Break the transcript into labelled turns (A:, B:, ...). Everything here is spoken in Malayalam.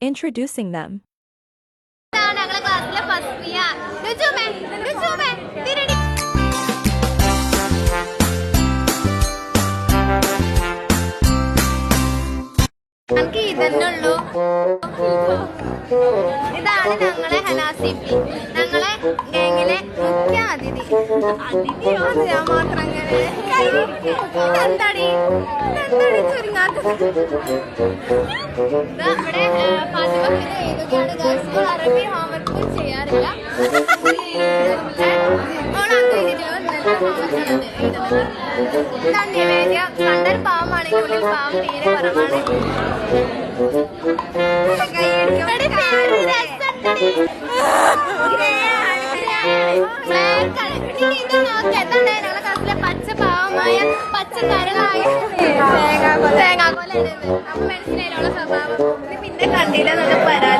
A: Introducing them.
B: ഞങ്ങളെ ക്ലാസ്സിലെ ഫസ്റ്റ് പ്രിയ എനിക്ക് ഇതന്നെ ഉള്ളൂ. ഇതാണ് ഞങ്ങളെ ഹനാസിപ്പി, ഞങ്ങളെ ഗാങ്ങിലെ മുഖ്യ അതിഥി. അത് ഞാൻ മാത്രം അങ്ങനെ എന്താടി ചുരുങ്ങാത്തത്. ഇവിടെ പാചകത്തിന് എഴുതുകയാണ്. ഗേൾസ് അറബി ഹോംവർക്കും ചെയ്യാറില്ല. നിവേദ്യ കണ്ടൽ പാവമാണെങ്കിൽ ഉള്ളിൽ പാവം തീരെ കുറവാണ്. ഞങ്ങളെ ക്ലാസ്സിലെ പച്ച പാവമായ പച്ച കരളായ തേങ്ങാക്കൊല. അപ്പൊ മനസ്സിലായാലുള്ള സ്വഭാവം പിന്നെ കണ്ടില്ല എന്നൊക്കെ പറയാം.